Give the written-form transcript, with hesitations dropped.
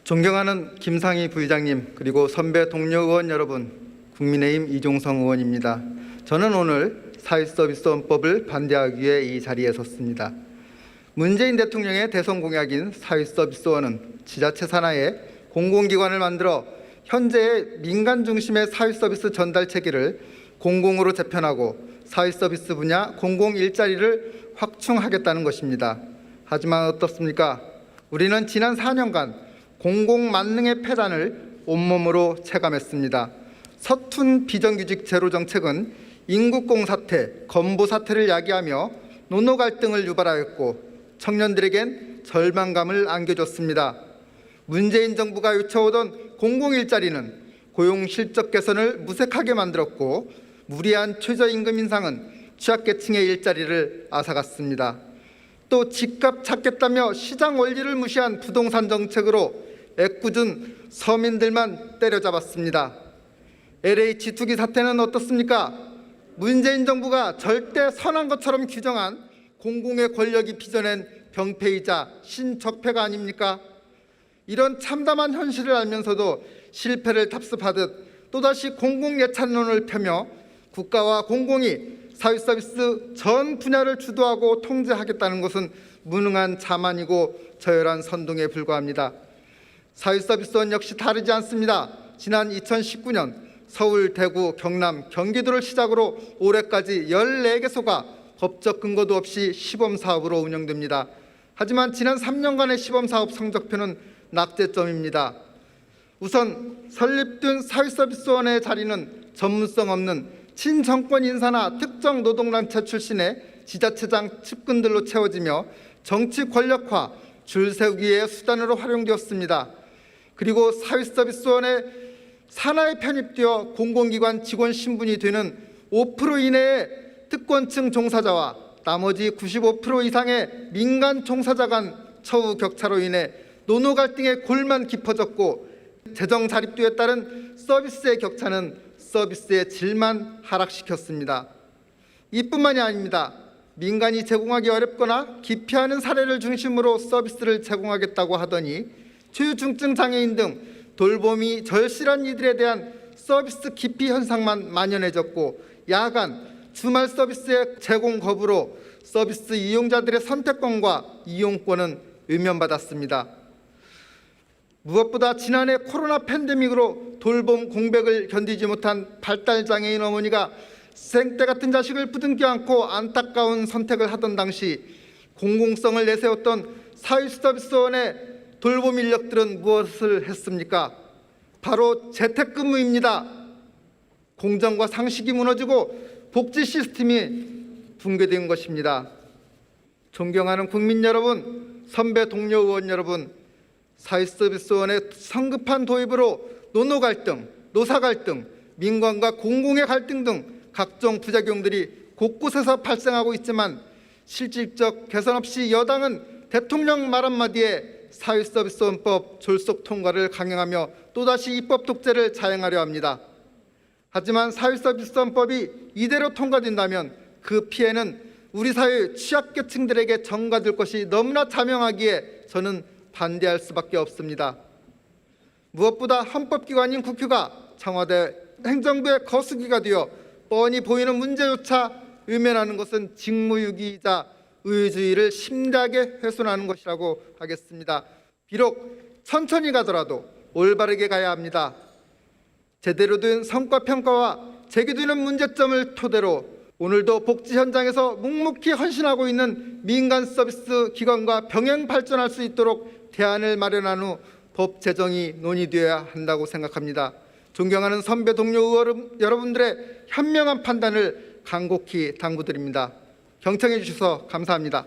존경하는 김상희 부의장님, 그리고 선배 동료 의원 여러분, 국민의힘 이종성 의원입니다. 저는 오늘 사회서비스원법을 반대하기 위해 이 자리에 섰습니다. 문재인 대통령의 대선 공약인 사회서비스원은 지자체 산하에 공공기관을 만들어 현재의 민간 중심의 사회서비스 전달 체계를 공공으로 재편하고 사회서비스 분야 공공 일자리를 확충하겠다는 것입니다. 하지만 어떻습니까? 우리는 지난 4년간 공공만능의 폐단을 온몸으로 체감했습니다. 서툰 비정규직 제로 정책은 인국공 사태, 건보 사태를 야기하며 노노 갈등을 유발하였고 청년들에겐 절망감을 안겨줬습니다. 문재인 정부가 요청하던 공공일자리는 고용 실적 개선을 무색하게 만들었고 무리한 최저임금 인상은 취약계층의 일자리를 앗아갔습니다. 또 집값 찾겠다며 시장 원리를 무시한 부동산 정책으로 애꿎은 서민들만 때려잡았습니다. LH 투기 사태는 어떻습니까? 문재인 정부가 절대 선한 것처럼 규정한 공공의 권력이 빚어낸 병폐이자 신적폐가 아닙니까? 이런 참담한 현실을 알면서도 실패를 답습하듯 또다시 공공예산론을 펴며 국가와 공공이 사회서비스 전 분야를 주도하고 통제하겠다는 것은 무능한 자만이고 저열한 선동에 불과합니다. 사회서비스원 역시 다르지 않습니다. 지난 2019년 서울, 대구, 경남, 경기도를 시작으로 올해까지 14개소가 법적 근거도 없이 시범사업으로 운영됩니다. 하지만 지난 3년간의 시범사업 성적표는 낙제점입니다. 우선 설립된 사회서비스원의 자리는 전문성 없는 친정권 인사나 특정 노동단체 출신의 지자체장 측근들로 채워지며 정치 권력화, 줄 세우기의 수단으로 활용되었습니다. 그리고 사회서비스원의 산하에 편입되어 공공기관 직원 신분이 되는 5% 이내의 특권층 종사자와 나머지 95% 이상의 민간 종사자 간 처우 격차로 인해 노노 갈등의 골만 깊어졌고 재정 자립도에 따른 서비스의 격차는 서비스의 질만 하락시켰습니다. 이뿐만이 아닙니다. 민간이 제공하기 어렵거나 기피하는 사례를 중심으로 서비스를 제공하겠다고 하더니 최중증 장애인 등 돌봄이 절실한 이들에 대한 서비스 기피 현상만 만연해졌고 야간, 주말 서비스의 제공 거부로 서비스 이용자들의 선택권과 이용권은 외면받았습니다. 무엇보다 지난해 코로나 팬데믹으로 돌봄 공백을 견디지 못한 발달장애인 어머니가 생떼 같은 자식을 부둥켜 안고 안타까운 선택을 하던 당시 공공성을 내세웠던 사회서비스원의 돌봄 인력들은 무엇을 했습니까? 바로 재택근무입니다. 공정과 상식이 무너지고 복지 시스템이 붕괴된 것입니다. 존경하는 국민 여러분, 선배 동료 의원 여러분, 사회서비스원의 성급한 도입으로 노노 갈등, 노사 갈등, 민관과 공공의 갈등 등 각종 부작용들이 곳곳에서 발생하고 있지만 실질적 개선 없이 여당은 대통령 말 한마디에 사회서비스원법 졸속 통과를 강행하며 또다시 입법 독재를 자행하려 합니다. 하지만 사회서비스원법이 이대로 통과된다면 그 피해는 우리 사회의 취약계층들에게 전가될 것이 너무나 자명하기에 저는 반대할 수밖에 없습니다. 무엇보다 헌법기관인 국회가 청와대 행정부의 거수기가 되어 뻔히 보이는 문제조차 외면하는 것은 직무유기이자 의회주의를 심대하게 훼손하는 것이라고 하겠습니다. 비록 천천히 가더라도 올바르게 가야 합니다. 제대로 된 성과평가와 제기되는 문제점을 토대로 오늘도 복지 현장에서 묵묵히 헌신하고 있는 민간 서비스 기관과 병행 발전할 수 있도록 대안을 마련한 후 법 제정이 논의되어야 한다고 생각합니다. 존경하는 선배 동료 의원 여러분들의 현명한 판단을 간곡히 당부드립니다. 경청해 주셔서 감사합니다.